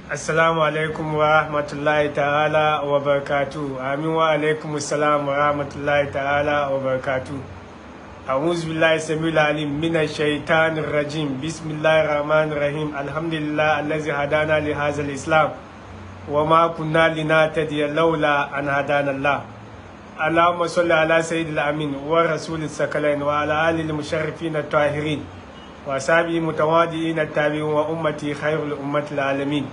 Assalamu alaikum wa rahmatullahi ta'ala wa barakatuh. Amin wa alaikum assalam wa rahmatullahi ta'ala wa barakatuh. A'udhu billahi samil alim minash shaitanir rajim. Bismillahir rahmanir rahim. Alhamdulillah allazi hadana li hadzal islam wa ma kunna linahtadiya laula an hadana Allah. Allahumma salli ala sayyidil amin wa rasulis sakalain wa ala alihi musharrifin at-tahirin wa sabi mutawadiin at-tabi'in wa ummati khairul ummatil alamin.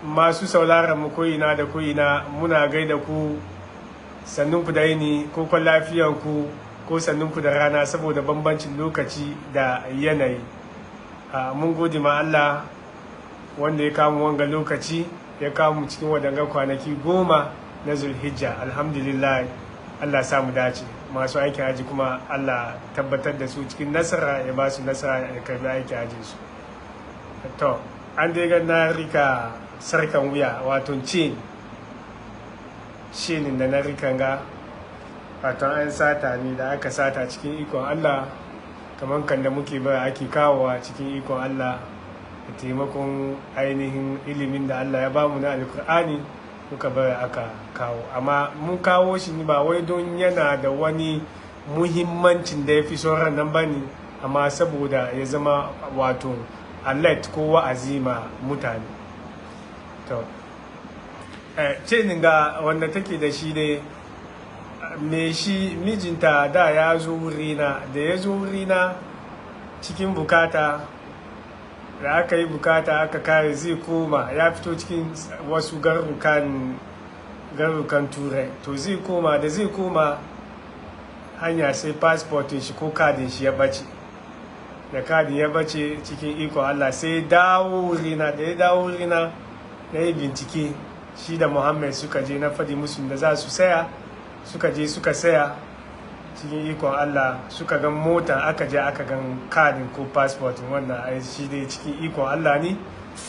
Masu sauraron mu ko'ina da ko'ina muna gaida ku, sannunku da yini ko kwan lafiyanku ko sannunku da rana saboda bambancin lokaci da yanayi. Mun gode ma Allah wanda ya kamu wanga lokaci, ya kamu cikin wadanga kwanaki 10 na Zulhijja. Alhamdulillah, Allah samu dace. Masu aikin haji kuma Allah tabbatar da su cikin nasara, ya ba su nasara, ya karbi aikin hajinsu. To, an dai ga na rika sarkan wuya, wato chain da na rikan ga, wato an sata ne da aka sata cikin ikon Allah, kamar kan da muke ba ake kawowa cikin ikon Allah da taimakon ainihin ilimin da Allah ya bamu na alkur'ani muka bar aka kawo. Amma mun kawo shi ne ba wai don yana da wani muhimmancin da ya fi sauran nan ba ne, amma saboda ya zama wato alert ko wa'azi ma mutane. To ce ga wanda take da shi ne me shi mijinta da ya zo wurina, da ya zo wurina cikin bukata, da aka yi bukata aka kare zai koma, ya fito cikin wasu garukan turai, to zai koma, da zai koma hanya sai passportin shi ko kadin shi ya bace, da kadin ya bace cikin iko Allah sai dawo wurina. Da ya dawo wurina na yi bincike, shi da Muhammad suka je, na faɗi musu da za su saya, suka je suka saya cikin ikon Allah, suka gan mota, aka je aka gan kadin ko passportin wannan shi dai cikin ikon Allah ne,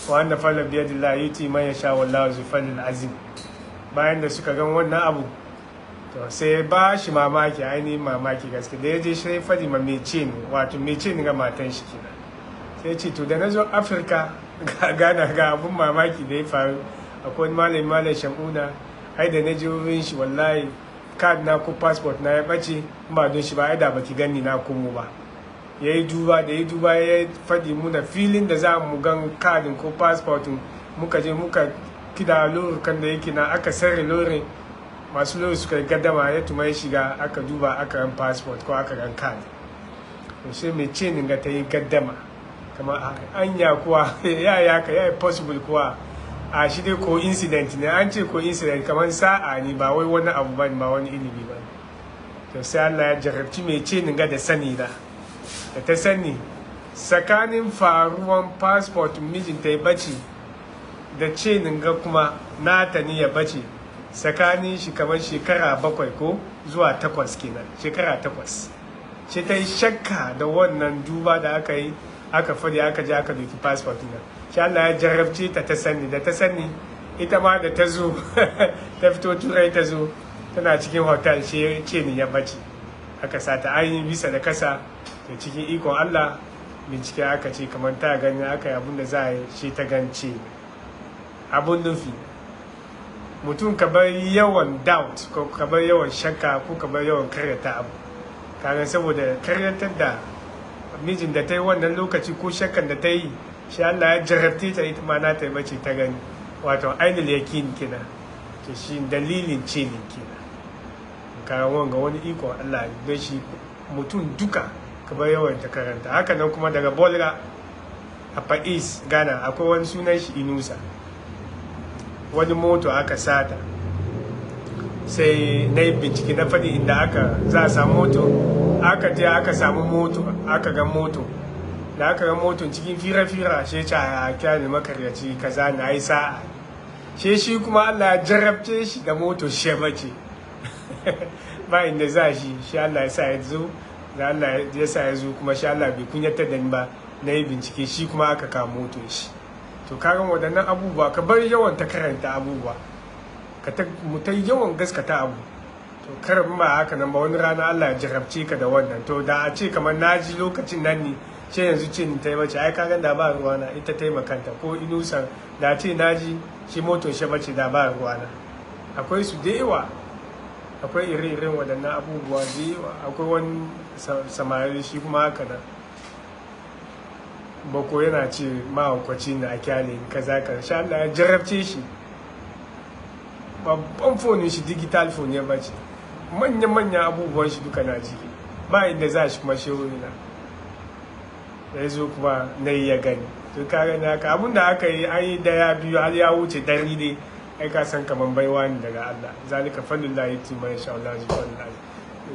wanda falla biyadillah yuti man yasha wallahu zu fadlil azim. Bayan da suka gan wannan abu, to sai ba shi mamaki, ainihin mamaki gaske, da ya je shi faɗi ma mece ne, wato mece ne ga matan shi kenan. Sai ce to da na zo Afirka gana ga abun mamaki da ya faru, akwai mallam Sham-una, ai da na je wurin shi wallahi card na ko passport na ya bace, ba don shi ba ai da baki gani na komo ba. Yayi duba, da yayi duba ya faɗi muna filin da za mu gan cardin ko passportin, muka je muka kida lorin kan da yake na, aka sarre lorin, masu lorin suka yi gaddama, ya tuma ya shiga, aka duba aka gan passport ko aka gan card. To sai mai ce ga ta yi gaddama, kamar anya kuwa ya yi possible kuwa a shi dai ko incident ne, an ce ko incident kamar sa'a ne, ba wai wani abu ba, ba wani ilimi ba. To sai Allah ya jarabci mai ce ga da sani da ta sani tsakanin faruwan passport mijinta ya bace da ce ga kuma nata ne ya bace, tsakanin shi kamar shekara 7 ko zuwa 8 kenan, shekara 8. ce ta yi shakka da wannan duba da aka yi, aka fadi aka je aka doki passport na. Shi Allah ya jarabce ta sani, da ta sani ita ma da ta zo ta fito turai, ta zo tana cikin hotel, shi ce ni ya bace, aka sata ainihin bisa da kasa. Da cikin ikon Allah bincike aka ce kamar ta gani, aka yi abin da za a yi, shi ta gance abun nufi. Mutum ka bar yawan doubt ko ka bar yawan shakka ko ka bar yawan karyata abu, kaga saboda karyatar da mijin da ta yi wannan lokaci ko shakkan da ta yi, shi Allah ya jarabte ta ita ma na ta bace ta gani, wato ainul yakin kina, to shi dalilin ce ne kina. Kaga wanga wani iko Allah ne, don shi mutum duka ka bar yawan ta karanta. Haka nan kuma daga Bolga a Pais Ghana, akwai wani sunan shi Inusa, wani moto aka sata, sai na yi bincike, na faɗi inda aka za a samu moto, aka je aka samu moto, aka ga moto, da aka ga moton cikin fira-fira, shi ce a kyani makaryaci kaza na yi sa'a, shi kuma Allah ya jarabce shi da moto shi ya bace ba inda za shi Allah ya sa ya zo, da Allah ya sa ya zo kuma shi Allah bai kunyatar da ni ba, na yi bincike, shi kuma aka kawo moton shi. To kagan waɗannan abubuwa, ka bar yawan ta karanta abubuwa, mu ta yawan gaskata abu, to karin ba haka nan ba, wani rana Allah ya jarabce ka da wannan. To da a ce kamar naji lokacin nan ne ce yanzu cin ta yi mace ai kagan da ba ruwana ita taimakanta ko inusan da ce naji shi moto shi mace da ba ruwana. Akwai su da yawa, akwai ire-iren waɗannan abubuwa da yawa. Akwai wani samari shi kuma haka nan bako yana ce mahaukaci na a kyale kaza ka sha Allah ya jarabce shi, babban fonin shi digital phone ya bace, manya-manya abubuwan shi duka na jiki, ba inda za shi kuma shehu na ya zo kuma na yi ya gani. To ka gani haka abin da aka yi an yi daya biyu har ya wuce dari ne, ai ka san kaman baiwa ne daga Allah. Zalika fadlullahi yuti man yasha Allah subhanahu.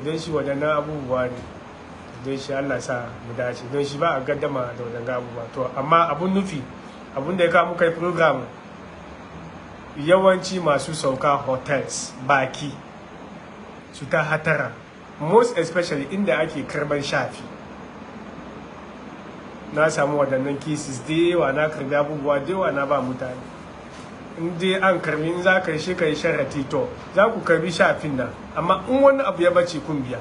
Idan shi waɗannan abubuwa ne, don shi Allah sa mu dace, don shi ba a gaddama da waɗannan abubuwa. To amma abun nufi, abun da ya kawo muka yi program, yawanci masu sauka hotels baki su ta hatara, most especially inda ake karban shafi. Na samu waɗannan cases da yawa, na karbi abubuwa da yawa na ba mutane. In dai an karbi, in za ka yi shi ka yi sharati, to za ku karbi shafin nan, amma in wani abu ya bace kun biya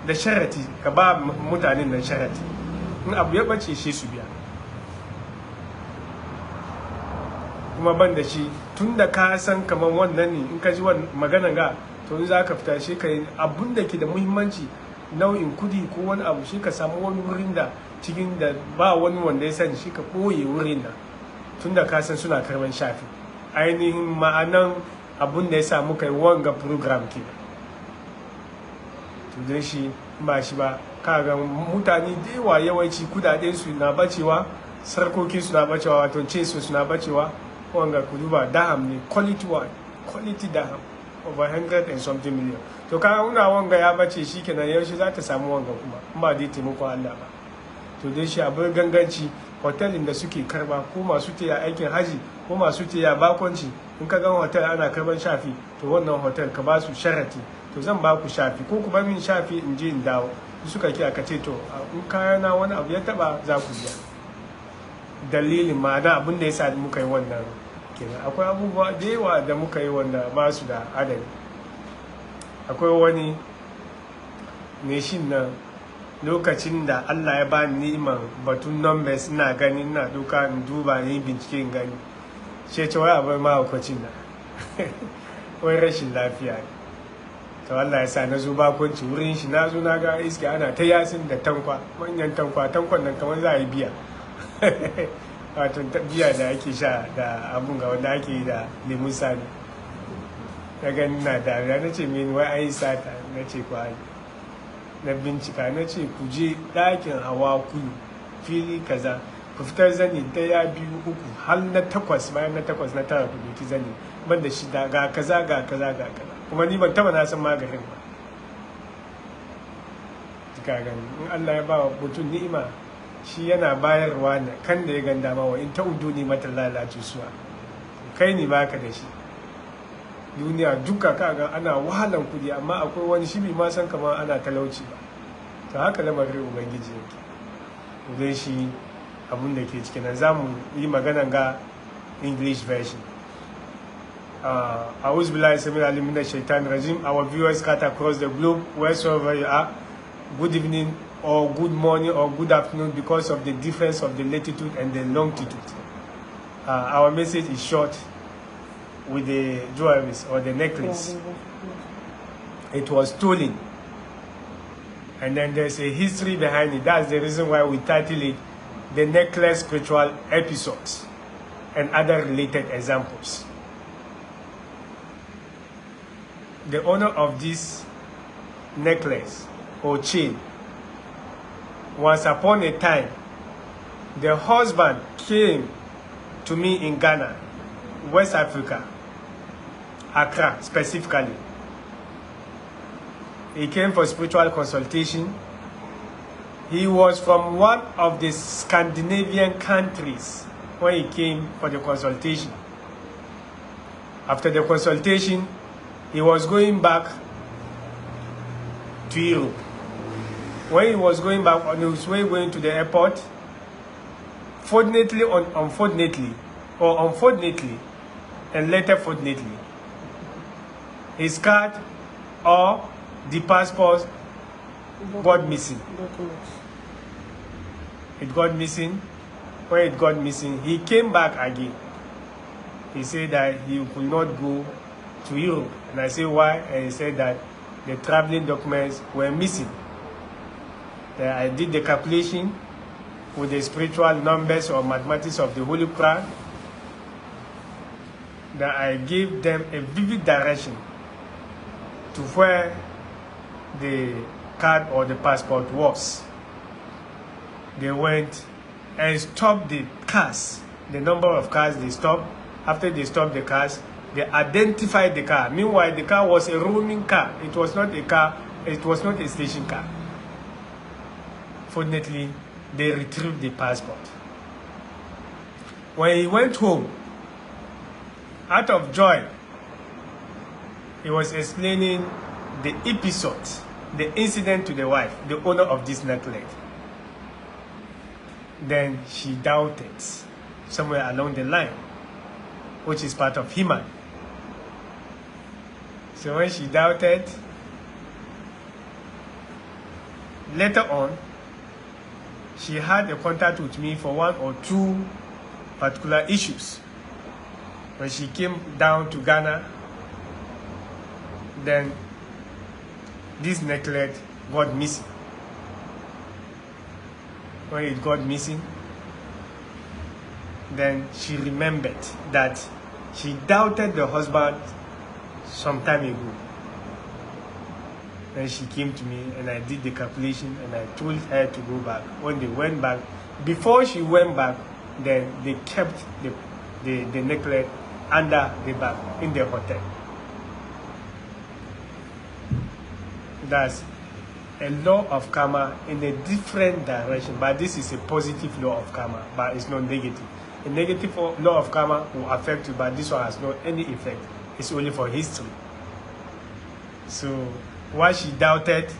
da sharati, ka ba mutanen nan sharati, in abu ya bace shi su biya. Kuma ban da shi, tun da ka san kamar wannan ne, in ka ji maganan ga, to in za ka fita shi ka yi abun da ke da muhimmanci, nau'in kudi ko wani abu, shi ka samu wani wurin da cikin da ba wani wanda ya sani, shi ka ɓoye wurin nan, tun da ka san suna karban shafi. Ainihin ma'anan abun da ya sa muka yi wanga program ke. To don shi ba shi ba, kaga mutane da yawa yawanci kudaden su na bacewa, sarkokin su na bacewa, wato ce su suna bacewa. Wanga ku duba daham ne, quality one, quality daham, over 100 and something million. To kaga una wanga ya bace shi kenan, yaushe za ta samu wanga kuma in ba dai taimako Allah ba. To dai shi abin ganganci, hotelin da suke karba, ko masu taya aikin haji ko masu taya bakonci, in ka gan hotel ana karban shafi, to wannan hotel ka ba su sharati, to zan ba ku shafi ko ku bar min shafi in je in dawo. Suka ki aka ce to in kayana wani abu ya taba za ku biya. Dalilin ma'ana abin da ya sa muka yi wannan kenan. Akwai abubuwa da yawa da muka yi wanda ba su da adadi. Akwai wani ne shin nan, lokacin da Allah ya bani ni'imar batun numbers, ina gani, ina duka in duba ni bincike in gani, ce wai abai mahaukacin na wai rashin lafiya ne. To Allah ya sa na zo bakonci wurin shi, na zo na ga iske ana ta yasin da tankwa, manyan tankwan nan kamar za a yi biya wato biya da ake sha da abun ga wanda ake yi da lemun sani. Na gani na dariya, na ce mini wai an yi sata, na ce ku hali. Na bincika, na ce ku je ɗakin hawa kudu fili kaza, ku fitar zani daya biyu uku har na takwas, bayan na takwas na tara ku doki zani ban da shida ga kaza ga kaza ga kaza. Kuma ni ban taba na san maganin ba. Ka gani in Allah ya ba wa mutum ni'ima, shi yana bayarwa ne kan da ya ganda ma, wa in ta'udu ni mata lalatu suwa, kai ni baka da shi. Duniya duka kaga ana wahalan kudi, amma akwai wani shi bai ma san kamar ana talauci ba. To haka lamarin ubangiji yake. Don shi abun da ke cikin nan za mu yi magana ga English version. A'udhu billahi samil alim minash shaitanir rajim. Our viewers scattered across the globe, wheresoever you are, good evening or good morning or good afternoon, because of the difference of the latitude and the longitude. Our message is short, with the jewelries or the necklace. It was stolen, and then there's a history behind it. That's the reason why we title it The Necklace Spiritual Episodes and Other Related Examples. The owner of this necklace or chain, once upon a time, the husband came to me in Ghana, West Africa, Accra specifically. He came for spiritual consultation. He was from one of the Scandinavian countries when he came for the consultation. After the consultation, he was going back to Europe. When he was going back, on his way going to the airport, unfortunately, and later fortunately, his card or the passport got missing. it got missing. When it got missing, he came back again. He said that he could not go to Europe. And I said, why? And he said that the traveling documents were missing. Then I did the calculation with the spiritual numbers or mathematics of the Holy Quran. Then I gave them a vivid direction to where the card or the passport was. They went and stopped the cars, the number of cars they stopped. After they stopped the cars, they identified the car. Meanwhile, the car was a roaming car. It was not a car, it was not a station car. Fortunately, they retrieved the passport. When he went home, out of joy, he was explaining the episode, the incident to the wife, the owner of this necklace. Then she doubted somewhere along the line, which is part of human. So when she doubted, later on, she had a contact with me for 1 or 2 particular issues. When she came down to Ghana, then this necklace got missing. When it got missing, then she remembered that she doubted the husband some time ago. Then she came to me and I did the calculation and I told her to go back. When they went back, before she went back, then they kept the necklace under the bag in the hotel. That's a law of karma in a different direction, but this is a positive law of karma, but it's not negative. A negative law of karma will affect you, but this one has not any effect. It's only for history. So what she doubted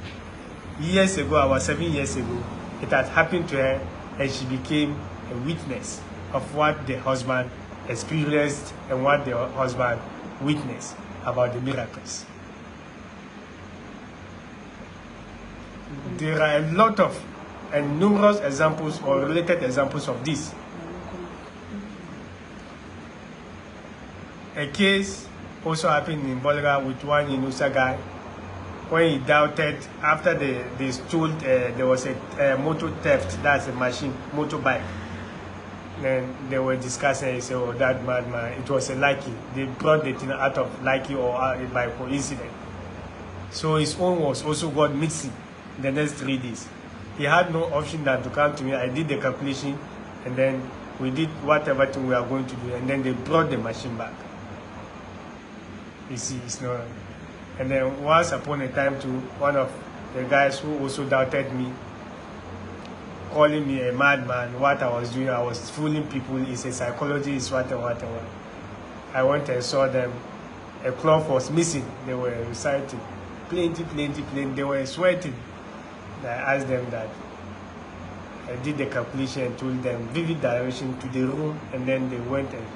years ago, about 7 years ago, it had happened to her, and she became a witness of what the husband experienced and what the husband witnessed about the miracles. There are a lot of and numerous examples or related examples of this. A case also happened in Bolga with one Inusa guy. When he doubted, after they stole, there was a motor theft, that's a machine, motorbike. Then they were discussing, he said, oh, that madman, it was a lucky. They brought the thing out of lucky or by coincidence. So his own was also got missing the next 3 days. He had no option than to come to me. I did the calculation, and then we did whatever thing we are going to do, and then they brought the machine back. You see, it's not. And then once upon a time too, one of the guys who also doubted me, calling me a madman, what I was doing, I was fooling people, he's a psychologist, whatever. I went and saw them, a cloth was missing, they were reciting, plenty, they were sweating. I asked them that, I did the calculation and told them vivid direction to the room, and then they went and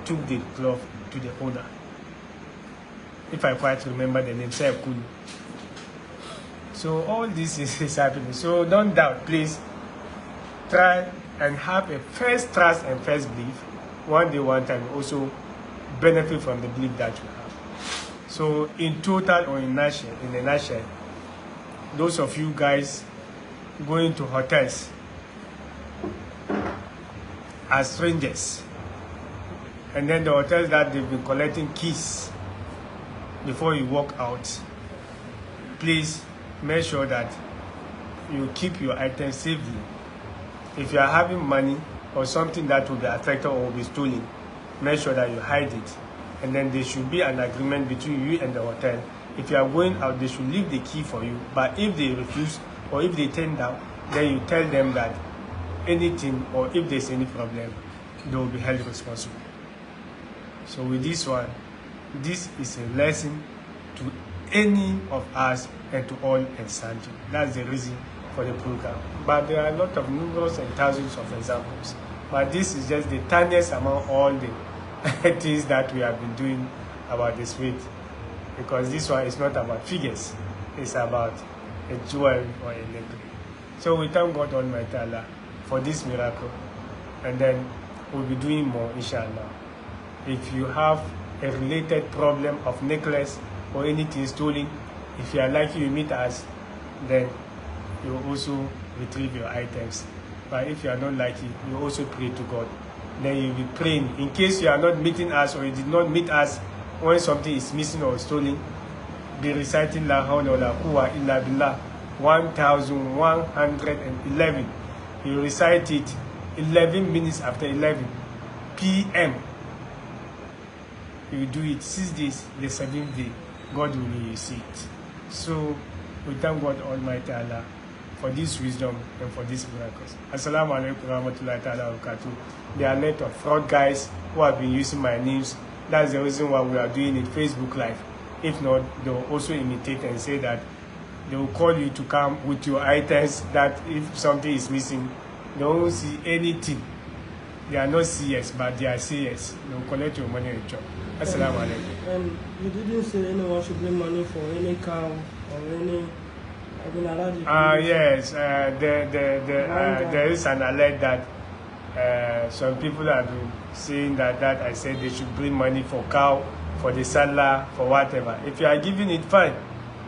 took the cloth to the owner. If I quite remember the name, Sir Kulu. So all this is happening. So don't doubt, please. Try and have a first trust and first belief. One day, one time, also benefit from the belief that you have. So in total or in a nutshell, those of you guys going to hotels as strangers, and then the hotels that they've been collecting keys before you walk out, please make sure that you keep your items safely. If you are having money or something that will be affected or will be stolen, make sure that you hide it. And then there should be an agreement between you and the hotel. If you are going out, they should leave the key for you. But if they refuse or if they turn down, then you tell them that anything or if there's any problem, they will be held responsible. So with this one, this is a lesson to any of us and to all and sundry. That's the reason for the program. But there are a lot of numerous and thousands of examples. But this is just the tiniest among all the things that we have been doing about this faith. Because this one is not about figures. It's about a jewel or a necklace. So we thank God Almighty Allah for this miracle, and then we'll be doing more, inshallah. If you have a related problem of necklace or anything stolen, if you are lucky you meet us, then you will also retrieve your items. But if you are not lucky, you also pray to God. Then you'll be praying. In case you are not meeting us or you did not meet us when something is missing or stolen, be reciting La hawla wa la quwwa illa billah 1111. You recite it 11 minutes after 11 p.m. You do it 6 days, the 7th day, God will see it. So we thank God Almighty Allah for this wisdom and for these miracles. Assalamu alaikum warahmatullahi ta'ala wabarakatuh. There are a lot of fraud guys who have been using my names. That's the reason why we are doing it Facebook Live. If not, they will also imitate and say that they will call you to come with your items, that if something is missing, they won't see anything. They are not CS, but they are CS. They will collect your money and job. Assalamu alaikum. And you didn't say anyone should bring money for any cow or any... Yes, there is an alert that some people have been saying that I said they should bring money for cow, for the salah, for whatever. If you are giving it, fine,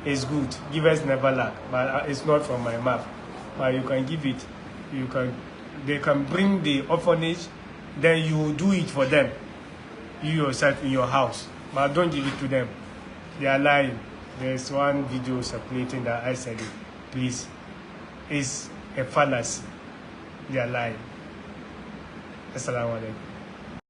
it's good. Givers never lack, but it's not from my mouth. But you can give it. They can bring the orphanage, then you do it for them, you yourself in your house. But don't give it to them. They are lying. There's one video circulating that I said it. Please, it's a fallacy. They are lying. Assalamu alaikum.